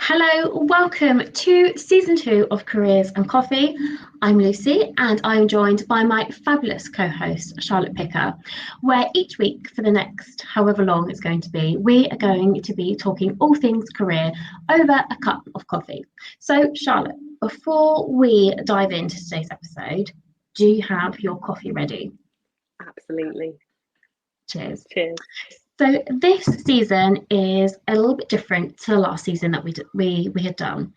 Hello, welcome to season 2 of Careers and Coffee. I'm Lucy and I'm joined by my fabulous co-host Charlotte Picker, where each week for the next however long it's going to be, we are going to be talking all things career over a cup of coffee. So Charlotte, before we dive into today's episode, do you have your coffee ready? Absolutely. Cheers. Cheers. So this season is a little bit different to the last season that we had done,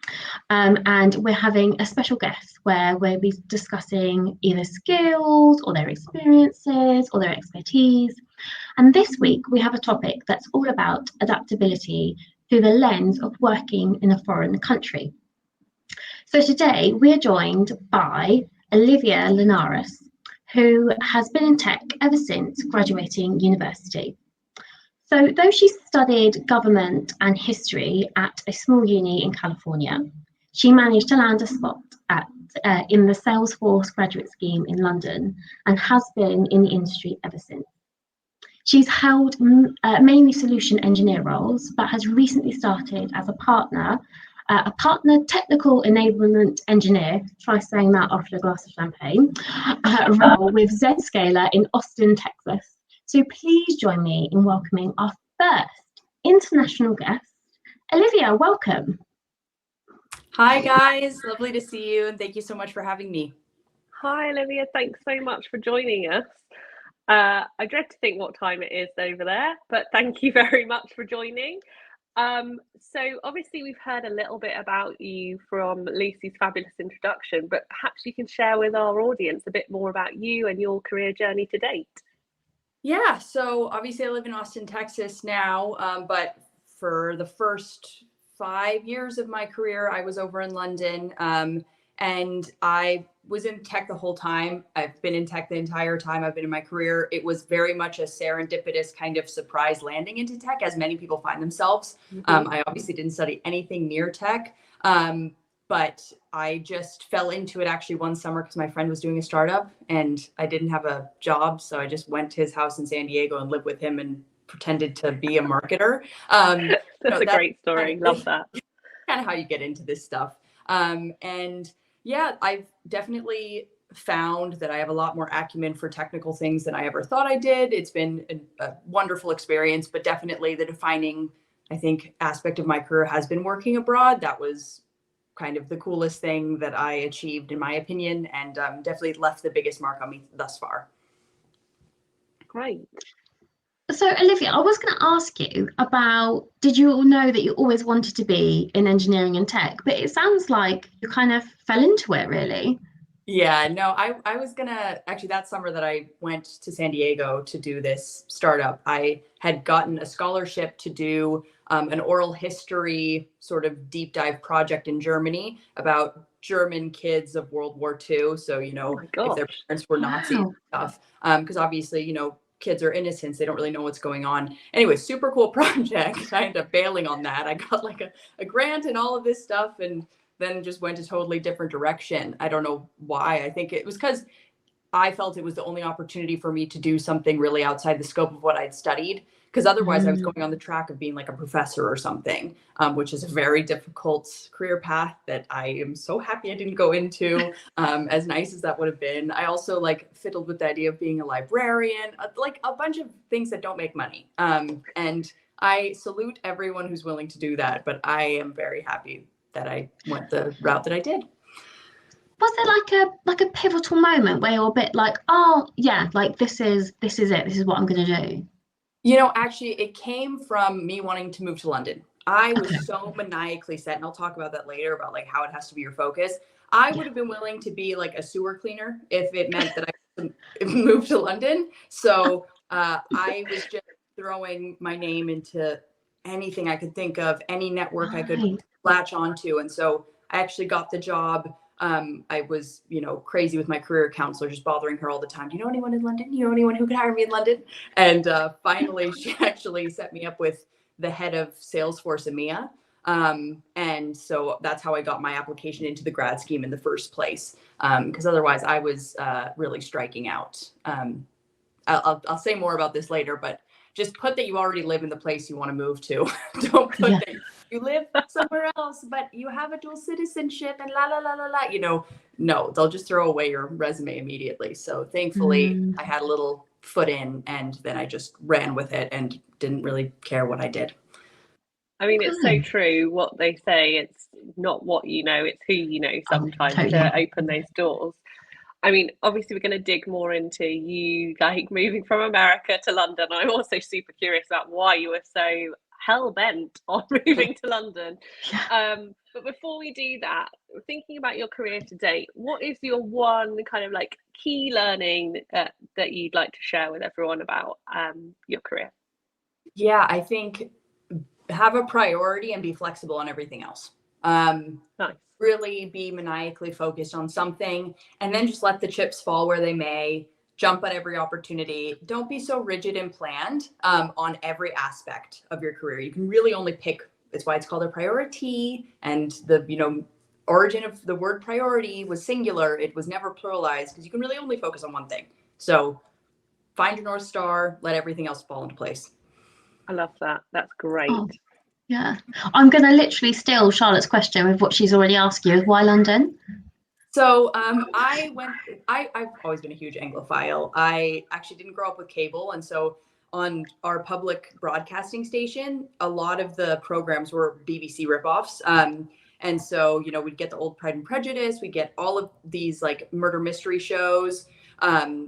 and we're having a special guest where we'll be discussing either skills or their experiences or their expertise. And this week we have a topic that's all about adaptability through the lens of working in a foreign country. So today we're joined by Olivia Lanaras, who has been in tech ever since graduating university. So, though she studied government and history at a small uni in California, she managed to land a spot in the Salesforce graduate scheme in London and has been in the industry ever since. She's held mainly solution engineer roles, but has recently started as a partner technical enablement engineer, try saying that after a glass of champagne, role with Zscaler in Austin, Texas. So please join me in welcoming our first international guest, Olivia. Welcome. Hi guys, lovely to see you and thank you so much for having me. Hi, Olivia. Thanks so much for joining us. I dread to think what time it is over there, but thank you very much for joining. So obviously we've heard a little bit about you from Lucy's fabulous introduction, but perhaps you can share with our audience a bit more about you and your career journey to date. Yeah, so obviously I live in Austin, Texas now, but for the first 5 years of my career, I was over in London, and I was in tech the whole time. I've been in tech the entire time I've been in my career. It was very much a serendipitous kind of surprise landing into tech, as many people find themselves. I obviously didn't study anything near tech, but I just fell into it actually one summer because my friend was doing a startup and I didn't have a job. So I just went to his house in San Diego and lived with him and pretended to be a marketer. That's a great story. Love that. Kind of how you get into this stuff. And yeah, I've definitely found that I have a lot more acumen for technical things than I ever thought I did. It's been a wonderful experience, but definitely the defining, I think, aspect of my career has been working abroad. That was kind of the coolest thing that I achieved, in my opinion, and definitely left the biggest mark on me thus far. Great. So, Olivia, I was going to ask you about, did you know that you always wanted to be in engineering and tech? But it sounds like you kind of fell into it, really. Yeah, no, I was gonna actually that summer that I went to San Diego to do this startup, I had gotten a scholarship to do an oral history sort of deep dive project in Germany about German kids of World War II. So, if their parents were Nazis and stuff, because obviously, kids are innocents. They don't really know what's going on. Anyway, super cool project. I ended up bailing on that. I got like a grant and all of this stuff and then just went a totally different direction. I don't know why. I think it was because I felt it was the only opportunity for me to do something really outside the scope of what I'd studied. Because otherwise I was going on the track of being like a professor or something, which is a very difficult career path that I am so happy I didn't go into, as nice as that would have been. I also like fiddled with the idea of being a librarian, like a bunch of things that don't make money. And I salute everyone who's willing to do that, but I am very happy that I went the route that I did. Was there like a pivotal moment where you're a bit like, oh yeah, like this is it, this is what I'm gonna do? Actually, it came from me wanting to move to London. I was so maniacally set, and I'll talk about that later about like how it has to be your focus. I would have been willing to be like a sewer cleaner if it meant that I moved to London. So I was just throwing my name into anything I could think of, any network I could latch onto. And so I actually got the job. I was, crazy with my career counselor, just bothering her all the time. Do you know anyone in London? Do you know anyone who could hire me in London? And finally, she actually set me up with the head of Salesforce EMEA. And so that's how I got my application into the grad scheme in the first place. Because otherwise I was really striking out. I'll say more about this later, but just put that you already live in the place you want to move to. Don't put that you live somewhere else, but you have a dual citizenship and la la la la la. You know, no, they'll just throw away your resume immediately. So thankfully, I had a little foot in, and then I just ran with it and didn't really care what I did. I mean, it's so true what they say. It's not what you know, it's who you know sometimes to open those doors. I mean, obviously, we're going to dig more into you like moving from America to London. I'm also super curious about why you were so hell bent on moving to London. But before we do that, thinking about your career to date, what is your one kind of like key learning that you'd like to share with everyone about your career? Yeah, I think have a priority and be flexible on everything else. Nice. Really be maniacally focused on something, and then just let the chips fall where they may. Jump at every opportunity. Don't be so rigid and planned on every aspect of your career. You can really only pick. It's why it's called a priority. And the origin of the word priority was singular. It was never pluralized because you can really only focus on one thing. So find your North Star. Let everything else fall into place. I love that. That's great. Oh, yeah. I'm going to literally steal Charlotte's question with what she's already asked you. Why London? So I've always been a huge Anglophile. I actually didn't grow up with cable. And so on our public broadcasting station, a lot of the programs were BBC ripoffs. And so, we'd get the old Pride and Prejudice. We'd get all of these like murder mystery shows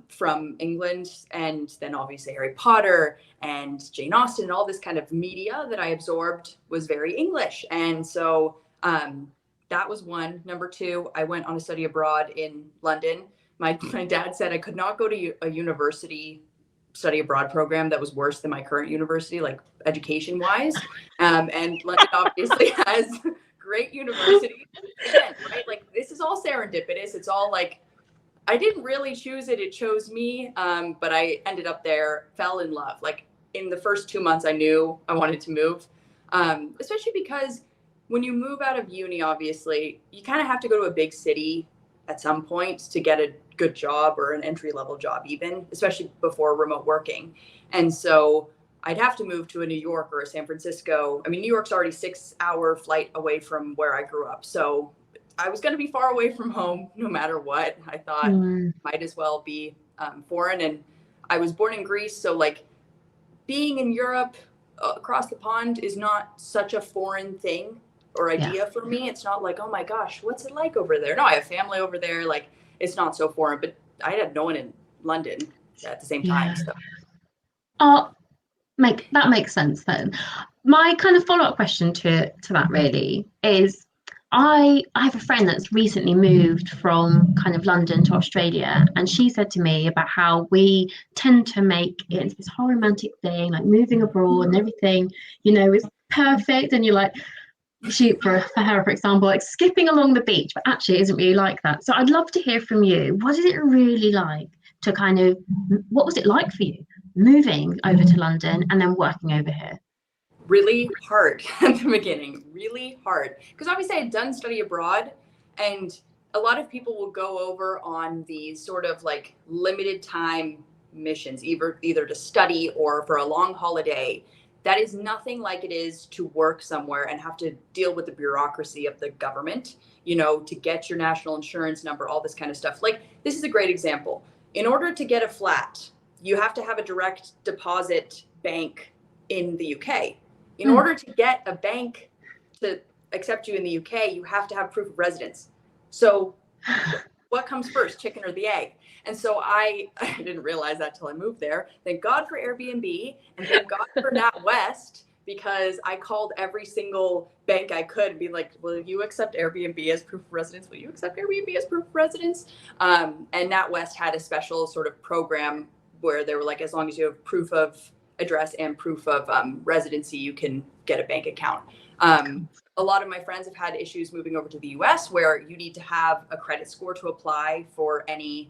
from England, and then obviously Harry Potter and Jane Austen, and all this kind of media that I absorbed was very English. And so that was one. Number two, I went on a study abroad in London. My dad said I could not go to a university study abroad program that was worse than my current university, like education wise. And London obviously has great universities. Again, right? Like this is all serendipitous. It's all like, I didn't really choose it. It chose me. But I ended up there, fell in love. Like in the first 2 months, I knew I wanted to move, especially because when you move out of uni, obviously, you kind of have to go to a big city at some point to get a good job or an entry-level job even, especially before remote working. And so I'd have to move to a New York or a San Francisco. I mean, New York's already 6-hour flight away from where I grew up. So I was going to be far away from home no matter what. I thought might as well be foreign. And I was born in Greece. So like being in Europe across the pond is not such a foreign thing or idea for me. It's not like, oh my gosh, what's it like over there? No, I have family over there. Like it's not so foreign, but I had no one in London at the same time. So. That makes sense then. My kind of follow-up question to that really is, I have a friend that's recently moved from kind of London to Australia, and she said to me about how we tend to make it into this whole romantic thing, like moving abroad and everything, is perfect, and you're like, for her, for example, like skipping along the beach, but actually it isn't really like that. So I'd love to hear from you. What is it really like what was it like for you moving over to London and then working over here? Really hard at the beginning, really hard. Because obviously I had done study abroad, and a lot of people will go over on these sort of like limited time missions, either to study or for a long holiday. That is nothing like it is to work somewhere and have to deal with the bureaucracy of the government, to get your national insurance number, all this kind of stuff. Like, this is a great example. In order to get a flat, you have to have a direct deposit bank in the UK. In order to get a bank to accept you in the UK, you have to have proof of residence. So what comes first, chicken or the egg? And so I didn't realize that till I moved there. Thank God for Airbnb, and thank God for NatWest, because I called every single bank I could and be like, will you accept Airbnb as proof of residence? Will you accept Airbnb as proof of residence? And NatWest had a special sort of program where they were like, as long as you have proof of address and proof of residency, you can get a bank account. A lot of my friends have had issues moving over to the US where you need to have a credit score to apply for any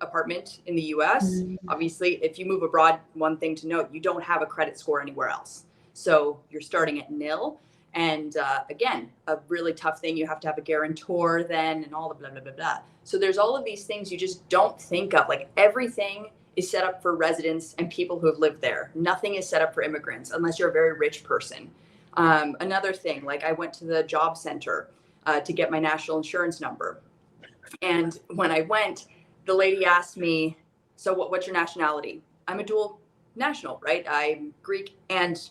apartment in the US. Obviously, if you move abroad, one thing to note, you don't have a credit score anywhere else. So you're starting at nil. And again, a really tough thing, you have to have a guarantor then and all the blah, blah, blah, blah. So there's all of these things you just don't think of. Like everything is set up for residents and people who have lived there. Nothing is set up for immigrants unless you're a very rich person. Another thing, like I went to the job center to get my national insurance number. And when I went, the lady asked me, so what's your nationality? I'm a dual national, right? I'm Greek and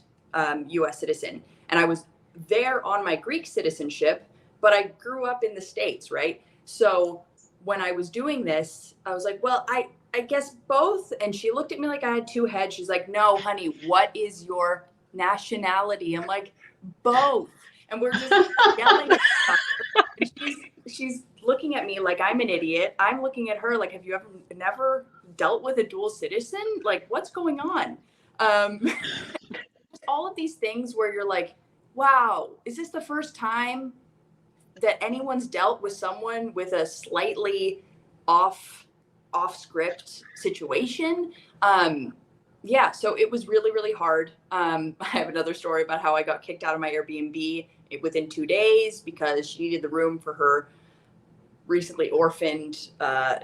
US citizen. And I was there on my Greek citizenship, but I grew up in the States, right? So when I was doing this, I was like, well, I guess both. And she looked at me like I had two heads. She's like, no, honey, what is your nationality? I'm like, both. And we're just yelling at each other. And she's looking at me like I'm an idiot. I'm looking at her like, have you ever never dealt with a dual citizen? Like, what's going on? All of these things where you're like, wow, is this the first time that anyone's dealt with someone with a slightly off script situation? Yeah, so it was really, really hard. I have another story about how I got kicked out of my Airbnb within 2 days because she needed the room for her recently orphaned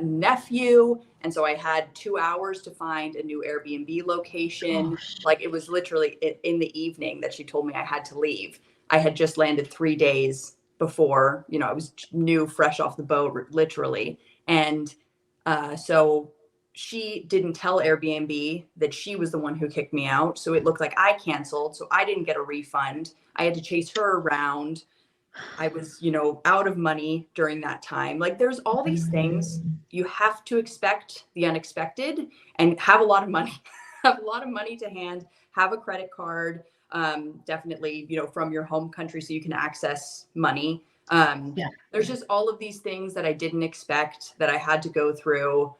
nephew. And so I had 2 hours to find a new Airbnb location. Gosh. Like it was literally in the evening that she told me I had to leave. I had just landed 3 days before, I was new, fresh off the boat, literally. And so she didn't tell Airbnb that she was the one who kicked me out. So it looked like I canceled. So I didn't get a refund. I had to chase her around. I was, out of money during that time. Like there's all these things. You have to expect the unexpected and have a lot of money, have a lot of money to hand, have a credit card, definitely, from your home country so you can access money. There's just all of these things that I didn't expect that I had to go through.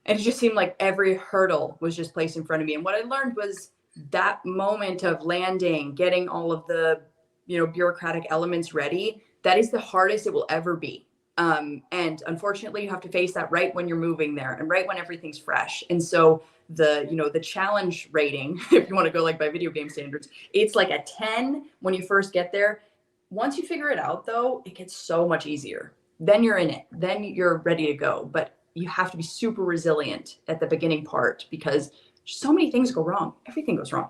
And it just seemed like every hurdle was just placed in front of me. And what I learned was that moment of landing, getting all of the, bureaucratic elements ready, that is the hardest it will ever be. And unfortunately, you have to face that right when you're moving there and right when everything's fresh. And so the challenge rating, if you want to go like by video game standards, it's like a 10 when you first get there. Once you figure it out, though, it gets so much easier. Then you're in it. Then you're ready to go. But you have to be super resilient at the beginning part because so many things go wrong. Everything goes wrong.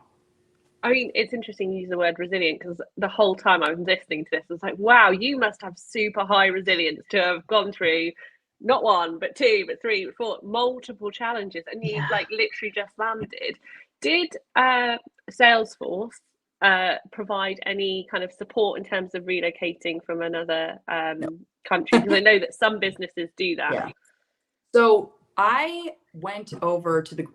I mean, it's interesting you use the word resilient because the whole time I was listening to this, I was like, wow, you must have super high resilience to have gone through not one, but two, but three, but four, multiple challenges. And you like literally just landed. Did Salesforce provide any kind of support in terms of relocating from another country? Because I know that some businesses do that. Yeah. So I went over to the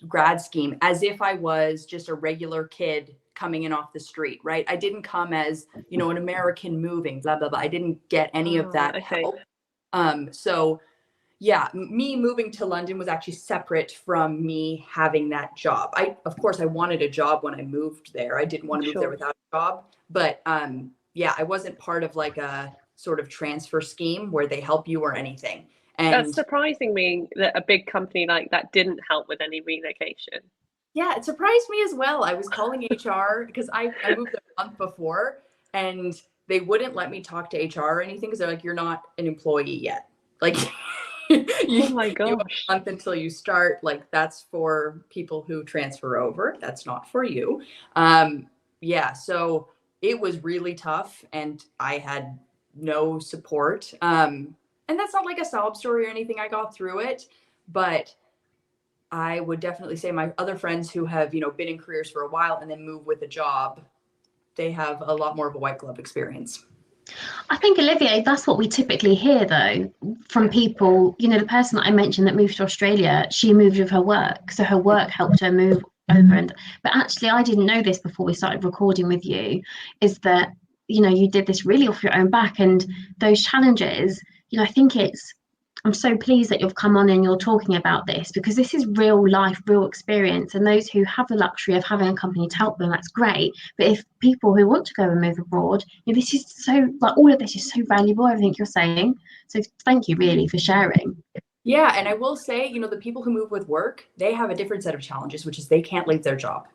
grad scheme as if I was just a regular kid coming in off the street, right? I didn't come as, an American moving, blah, blah, blah. I didn't get any of that help. So yeah, me moving to London was actually separate from me having that job. Of course, I wanted a job when I moved there. I didn't want to move there without a job, but I wasn't part of like a sort of transfer scheme where they help you or anything. And that's surprising me that a big company like that didn't help with any relocation. Yeah, it surprised me as well. I was calling HR because I moved there a month before and they wouldn't let me talk to HR or anything because they're like, you're not an employee yet. Like, oh my gosh. You have a month until you start. Like, that's for people who transfer over. That's not for you. So it was really tough and I had no support. And that's not like a sob story or anything. I got through it, but I would definitely say my other friends who have, been in careers for a while and then move with a job, they have a lot more of a white glove experience. I think, Olivia, that's what we typically hear, though, from people. The person that I mentioned that moved to Australia, she moved with her work. So her work helped her move over. But actually, I didn't know this before we started recording with you, is that, you did this really off your own back. And those challenges, I think I'm so pleased that you've come on and you're talking about this because this is real life, real experience. And those who have the luxury of having a company to help them, that's great. But if people who want to go and move abroad, this is so, like, all of this is so valuable, everything you're saying. So thank you really for sharing. Yeah. And I will say, the people who move with work, they have a different set of challenges, which is they can't leave their job.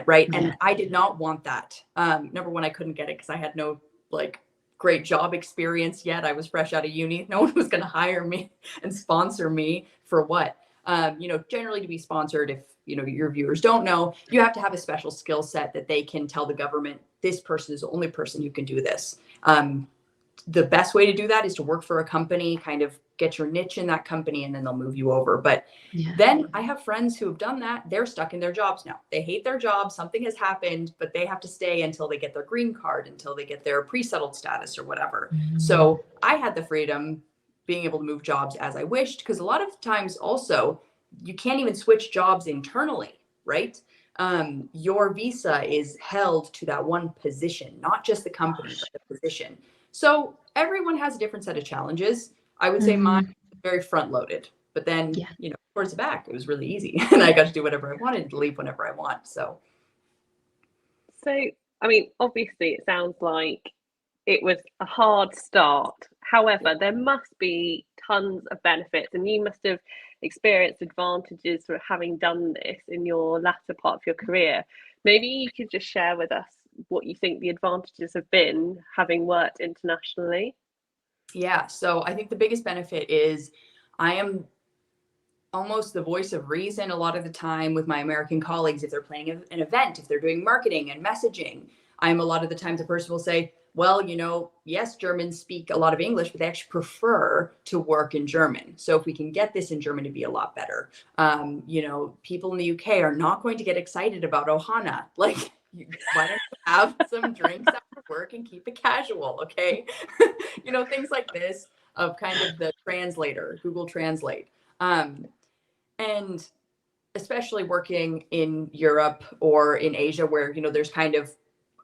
Right. Yeah. And I did not want that. Number one, I couldn't get it because I had no great job experience yet. I was fresh out of uni. No one was going to hire me and sponsor me for what? Generally to be sponsored, if, your viewers don't know, you have to have a special skill set that they can tell the government this person is the only person who can do this. The best way to do that is to work for a company, kind of get your niche in that company, and then they'll move you over. But then I have friends who have done that. They're stuck in their jobs now. They hate their job. Something has happened, but they have to stay until they get their green card, until they get their pre-settled status or whatever. So I had the freedom being able to move jobs as I wished, because a lot of times also you can't even switch jobs internally, right? Your visa is held to that one position, not just the company, but the position. So everyone has a different set of challenges. I would say mine was very front loaded, but then, towards the back, it was really easy and I got to do whatever I wanted, to leave whenever I want. So, I mean, obviously it sounds like it was a hard start. However, there must be tons of benefits, and you must have experienced advantages for having done this in your latter part of your career. Maybe you could just share with us what you think the advantages have been having worked internationally. Yeah, so I think the biggest benefit is I am almost the voice of reason a lot of the time with my American colleagues. If they're planning an event, if they're doing marketing and messaging, I'm a lot of the times the person will say, well, yes, Germans speak a lot of English, but they actually prefer to work in German. So if we can get this in German, to be a lot better. People in the UK are not going to get excited about Ohana. Like, why don't you have some drinks after work and keep it casual, okay? Things like this, of kind of the translator, Google Translate. And especially working in Europe or in Asia, where, there's kind of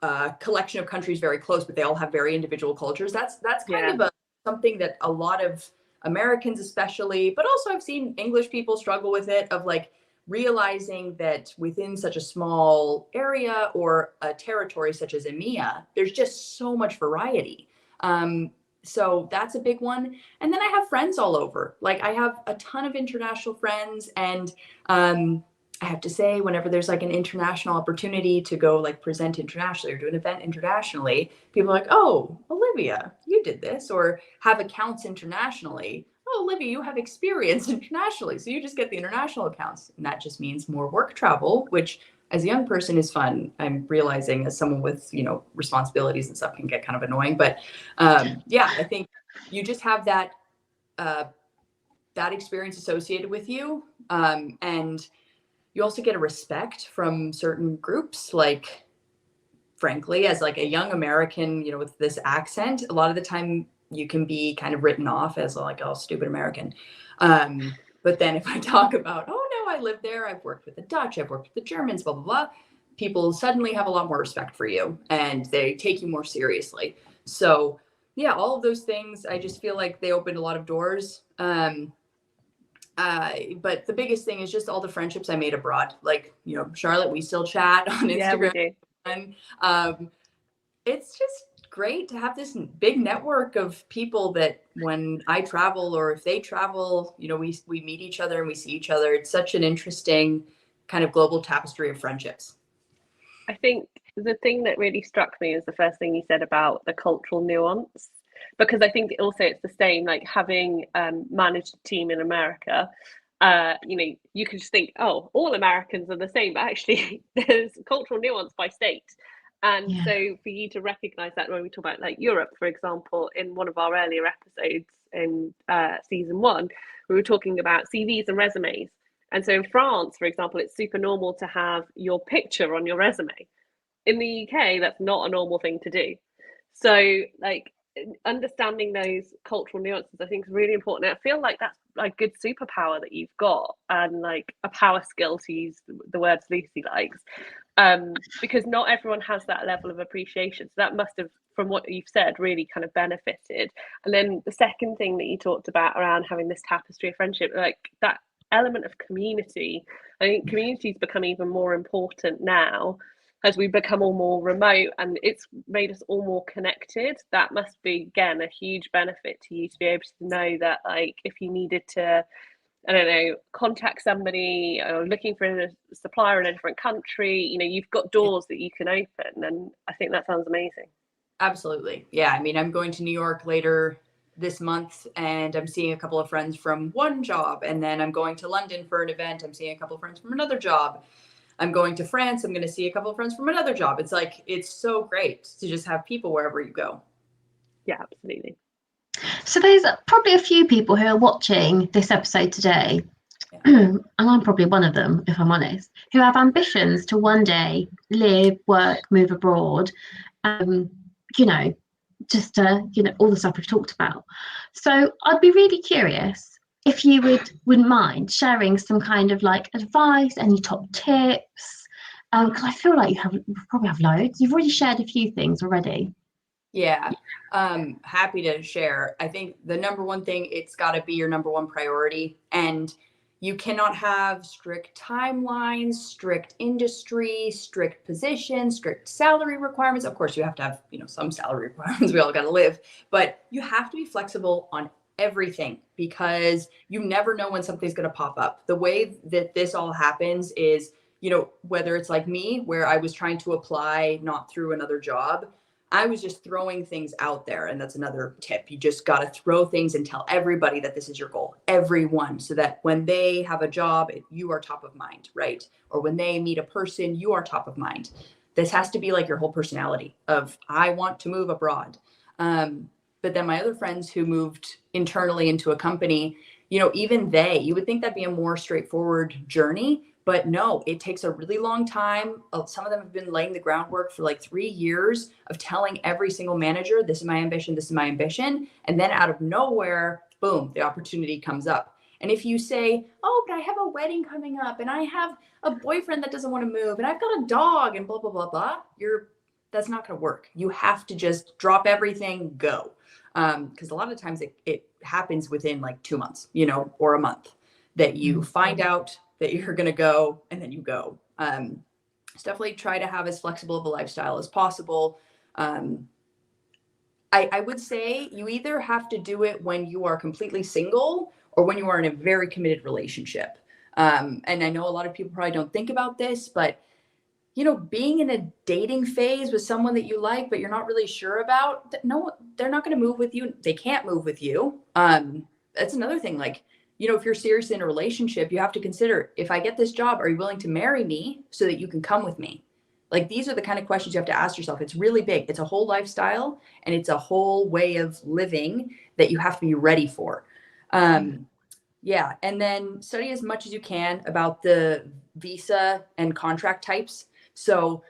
a collection of countries very close, but they all have very individual cultures. That's kind of something that a lot of Americans especially, but also I've seen English people struggle with it, of like realizing that within such a small area or a territory such as EMEA, there's just so much variety. So that's a big one. And then I have friends all over. Like, I have a ton of international friends, and I have to say, whenever there's like an international opportunity to go like present internationally or do an event internationally, people are like, oh, Olivia, you did this, or have accounts internationally. Oh, Olivia, you have experience internationally. So you just get the international accounts. And that just means more work travel, which as a young person is fun. I'm realizing as someone with, responsibilities and stuff can get kind of annoying. But I think you just have that experience associated with you. And you also get a respect from certain groups. Like, frankly, as like a young American, with this accent, a lot of the time you can be kind of written off as like, oh, stupid American. But then if I talk about, oh no, I lived there, I've worked with the Dutch, I've worked with the Germans, blah, blah, blah, people suddenly have a lot more respect for you and they take you more seriously. So yeah, all of those things, I just feel like they opened a lot of doors. But the biggest thing is just all the friendships I made abroad. Like, Charlotte, we still chat on Instagram. Yeah, we do. It's just great to have this big network of people that when I travel or if they travel, we meet each other and we see each other. It's such an interesting kind of global tapestry of friendships. I think the thing that really struck me is the first thing you said about the cultural nuance, because I think also it's the same, like having managed a team in America. You can just think, oh, all Americans are the same, but actually there's cultural nuance by state. And so for you to recognize that, when we talk about like Europe, for example, in one of our earlier episodes in season 1, we were talking about CVs and resumes. And so in France, for example, it's super normal to have your picture on your resume. In the UK, that's not a normal thing to do. So like understanding those cultural nuances, I think, is really important. And I feel like that's a good superpower that you've got, and like a power skill, to use the words Lucy likes, because not everyone has that level of appreciation. So that must have, from what you've said, really kind of benefited. And then the second thing that you talked about around having this tapestry of friendship, like that element of community. I think communities become even more important now as we become all more remote, and it's made us all more connected. That must be, again, a huge benefit to you, to be able to know that, like, if you needed to, I don't know, contact somebody or looking for a supplier in a different country, you've got doors that you can open. And I think that sounds amazing. Absolutely. Yeah. I mean, I'm going to New York later this month and I'm seeing a couple of friends from one job, and then I'm going to London for an event. I'm seeing a couple of friends from another job. I'm going to France. I'm going to see a couple of friends from another job. It's like, it's so great to just have people wherever you go. Yeah, absolutely. So there's probably a few people who are watching this episode today, and I'm probably one of them, if I'm honest, who have ambitions to one day live, work, move abroad, you know, just all the stuff we've talked about. So I'd be really curious if you wouldn't mind sharing some kind of like advice, any top tips, because I feel like you probably have loads. You've already shared a few things already. Yeah, happy to share. I think the number one thing, it's got to be your number one priority. And you cannot have strict timelines, strict industry, strict position, strict salary requirements. Of course, you have to have, some salary requirements. We all got to live, but you have to be flexible on everything because you never know when something's going to pop up. The way that this all happens is, whether it's like me, where I was trying to apply not through another job, I was just throwing things out there. And that's another tip. You just got to throw things and tell everybody that this is your goal, everyone, so that when they have a job, you are top of mind, right? Or when they meet a person, you are top of mind. This has to be like your whole personality of, I want to move abroad. But then my other friends who moved internally into a company, even you would think that'd be a more straightforward journey. But no, it takes a really long time. Some of them have been laying the groundwork for like 3 years of telling every single manager, this is my ambition, this is my ambition. And then out of nowhere, boom, the opportunity comes up. And if you say, oh, but I have a wedding coming up and I have a boyfriend that doesn't want to move and I've got a dog and blah, blah, blah, blah, that's not going to work. You have to just drop everything, go. Because a lot of times it happens within like 2 months, or a month that you find out that you're going to go and then you go. So definitely try to have as flexible of a lifestyle as possible. I would say you either have to do it when you are completely single or when you are in a very committed relationship. And I know a lot of people probably don't think about this, but being in a dating phase with someone that you like, but you're not really sure about, no, they're not going to move with you. They can't move with you. That's another thing. Like, if you're serious in a relationship, you have to consider, if I get this job, are you willing to marry me so that you can come with me? Like, these are the kind of questions you have to ask yourself. It's really big. It's a whole lifestyle and it's a whole way of living that you have to be ready for. Yeah. And then study as much as you can about the visa and contract types. So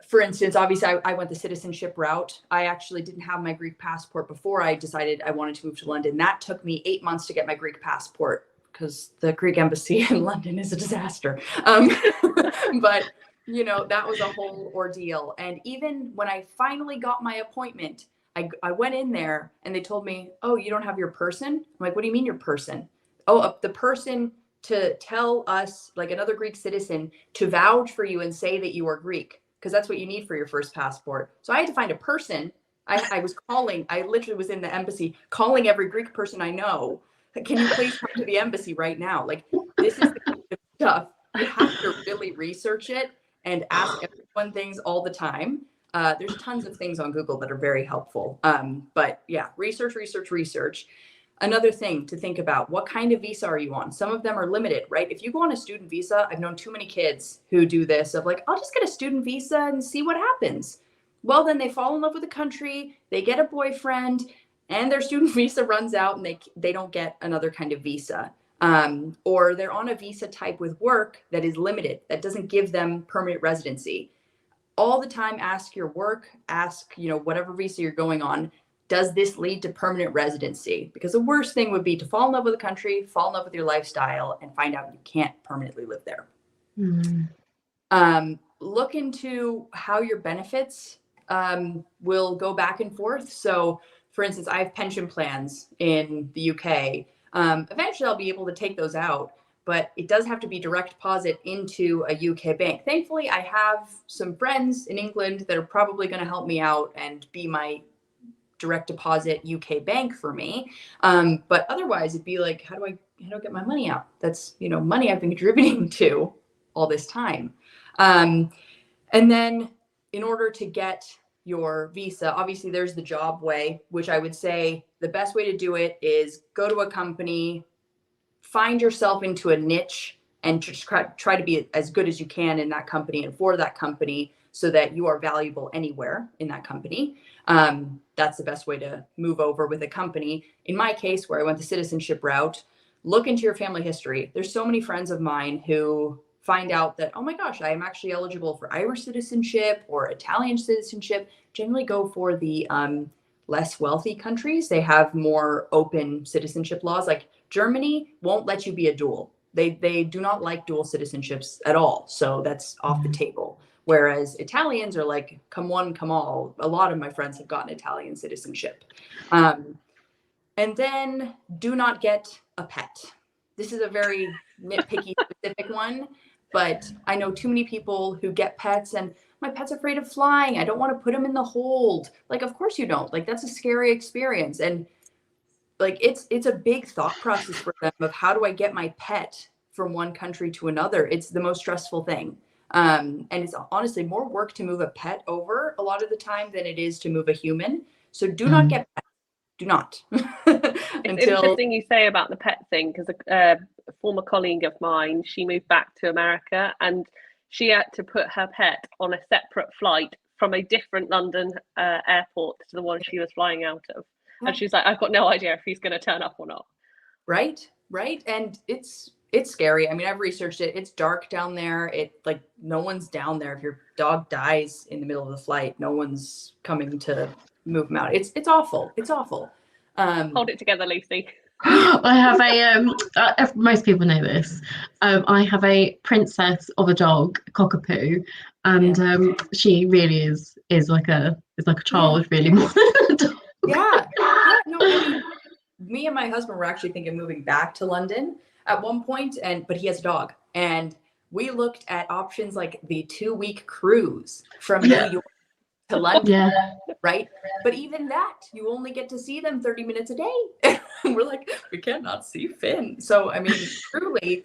for instance, obviously I went the citizenship route. I actually didn't have my Greek passport before I decided I wanted to move to London. That took me 8 months to get my Greek passport because the Greek embassy in London is a disaster. But that was a whole ordeal. And even when I finally got my appointment, I went in there and they told me, oh, you don't have your person? I'm like, what do you mean your person? Oh, the person to tell us, like another Greek citizen, to vouch for you and say that you are Greek, because that's what you need for your first passport. So I had to find a person. I was calling, I literally was in the embassy calling every Greek person I know. Can you please come to the embassy right now? Like, this is the kind of stuff you have to really research it and ask everyone things all the time. There's tons of things on Google that are very helpful. But yeah, research. Another thing to think about, what kind of visa are you on? Some of them are limited, right? If you go on a student visa, I've known too many kids who do this of like, I'll just get a student visa and see what happens. Well, then they fall in love with the country, they get a boyfriend, and their student visa runs out and they don't get another kind of visa. Or they're on a visa type with work that is limited, that doesn't give them permanent residency. All the time, ask your work, ask, whatever visa you're going on, does this lead to permanent residency? Because the worst thing would be to fall in love with a country, fall in love with your lifestyle, and find out you can't permanently live there. Look into how your benefits will go back and forth. So, for instance, I have pension plans in the UK. Eventually, I'll be able to take those out, but it does have to be direct deposit into a UK bank. Thankfully, I have some friends in England that are probably going to help me out and be my direct deposit UK bank for me. But otherwise it'd be like, how do I get my money out? That's, money I've been contributing to all this time. And then in order to get your visa, obviously there's the job way, which I would say the best way to do it is go to a company, find yourself into a niche and just try to be as good as you can in that company and for that company, so that you are valuable anywhere in that company. That's the best way to move over with a company. In my case, where I went the citizenship route, look into your family history. There's so many friends of mine who find out that, oh my gosh, I am actually eligible for Irish citizenship or Italian citizenship. Generally go for the less wealthy countries. They have more open citizenship laws. Like Germany won't let you be a dual. They do not like dual citizenships at all. So that's off the table. Whereas Italians are like, come one, come all. A lot of my friends have gotten Italian citizenship. And then do not get a pet. This is a very nitpicky specific one, but I know too many people who get pets and my pet's afraid of flying. I don't want to put him in the hold. Like, of course you don't. Like, that's a scary experience. And like, it's a big thought process for them of how do I get my pet from one country to another? It's the most stressful thing. And it's honestly more work to move a pet over a lot of the time than it is to move a human. So do not get pets. Do not. It's interesting you say about the pet thing, because a former colleague of mine, she moved back to America and she had to put her pet on a separate flight from a different London airport to the one she was flying out of. And she's like, I've got no idea if he's going to turn up or not. Right. And it's scary. I mean, I've researched it. It's dark down there. Like no one's down there. If your dog dies in the middle of the flight, no one's coming to move them out. It's awful. It's awful. Hold it together, Lucy. I have a most people know this. I have a princess of a dog, Cockapoo, and she really is like a child, really, more than a dog. Yeah. No, I mean, me and my husband were actually thinking of moving back to London at one point, but he has a dog, and we looked at options like the 2-week cruise from New York to London, right? But even that, you only get to see them 30 minutes a day. And we're like, we cannot see Finn. So, I mean, truly,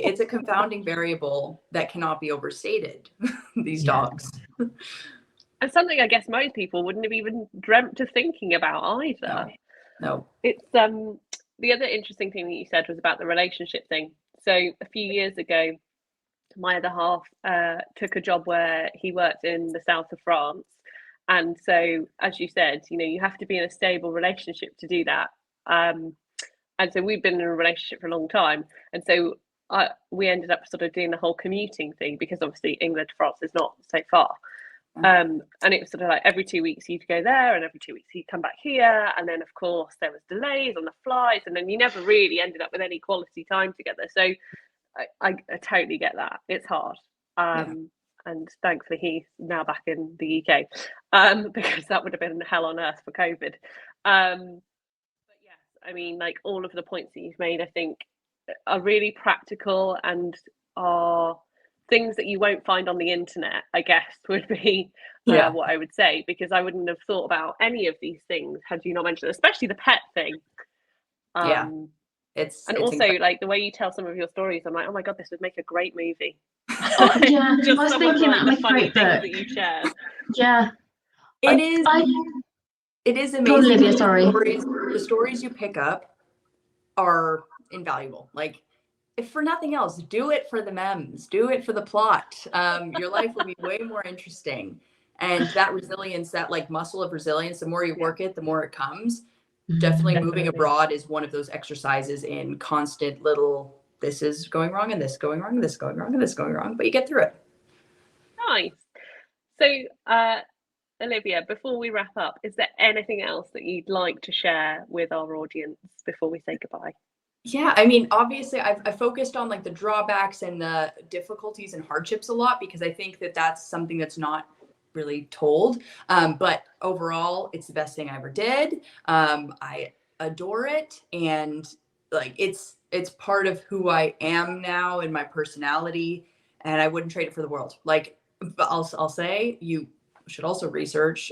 it's a confounding variable that cannot be overstated, these dogs. And something I guess most people wouldn't have even dreamt of thinking about either. No. It's the other interesting thing that you said was about the relationship thing. So a few years ago, my other half took a job where he worked in the south of France. And so, as you said, you have to be in a stable relationship to do that. And so we've been in a relationship for a long time. And so we ended up sort of doing the whole commuting thing, because obviously England to France is not so far. And it was sort of like every 2 weeks you'd go there, and every 2 weeks he'd come back here. And then, of course, there was delays on the flights, and then you never really ended up with any quality time together. So I totally get that. It's hard. And thankfully he's now back in the UK, because that would have been hell on earth for COVID. But yes, I mean, like, all of the points that you've made, I think, are really practical and are things that you won't find on the internet, I guess, would be what I would say, because I wouldn't have thought about any of these things had you not mentioned it, especially the pet thing. It's also incredible. Like the way you tell some of your stories, I'm like, oh my god, this would make a great movie. I was thinking that would make a great book. That you share. It is amazing. Olivia, sorry. The stories you pick up are invaluable. Like, if for nothing else, do it for the memes, do it for the plot. Your life will be way more interesting. And that resilience, that like muscle of resilience, the more you work it, the more it comes. Definitely moving abroad is one of those exercises in constant little, this is going wrong and this going wrong, and this going wrong and this going wrong, but you get through it. Nice. So, Olivia, before we wrap up, is there anything else that you'd like to share with our audience before we say goodbye? Yeah, I mean, obviously I focused on like the drawbacks and the difficulties and hardships a lot, because I think that that's something that's not really told. But overall, it's the best thing I ever did. I adore it. And like, it's part of who I am now and my personality, and I wouldn't trade it for the world. Like, I'll say you should also research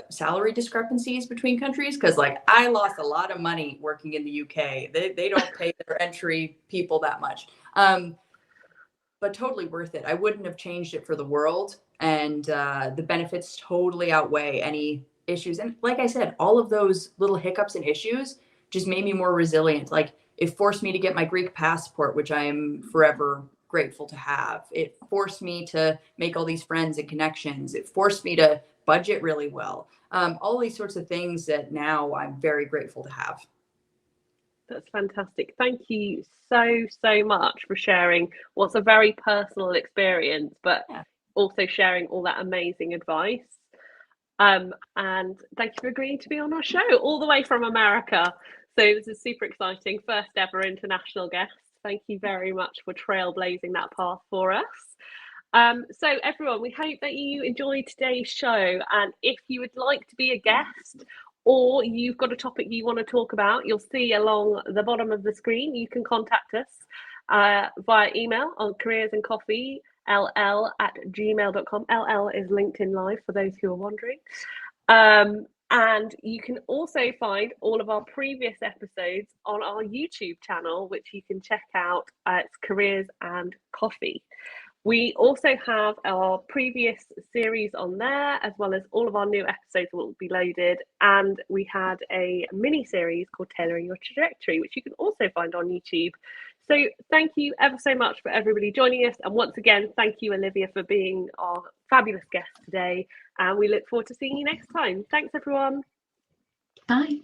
salary discrepancies between countries, because like I lost a lot of money working in the UK. They don't pay their entry people that much, but totally worth it. I wouldn't have changed it for the world, and the benefits totally outweigh any issues. And like I said, all of those little hiccups and issues just made me more resilient. Like, It forced me to get my Greek passport, which I am forever grateful to have. It forced me to make all these friends and connections. It forced me to budget really well. All these sorts of things that now I'm very grateful to have. That's fantastic. Thank you so much for sharing what's a very personal experience, but also sharing all that amazing advice. And thank you for agreeing to be on our show all the way from America. So this is super exciting. First ever international guest. Thank you very much for trailblazing that path for us. So everyone, we hope that you enjoyed today's show. And if you would like to be a guest, or you've got a topic you want to talk about, you'll see along the bottom of the screen, you can contact us via email on careersandcoffee@gmail.com. LL is LinkedIn Live for those who are wondering. And you can also find all of our previous episodes on our YouTube channel, which you can check out. It's Careers and Coffee. We also have our previous series on there, as well as all of our new episodes will be loaded. And we had a mini series called Tailoring Your Trajectory, which you can also find on YouTube. So thank you ever so much for everybody joining us. And once again, thank you, Olivia, for being our fabulous guest today. And we look forward to seeing you next time. Thanks, everyone. Bye.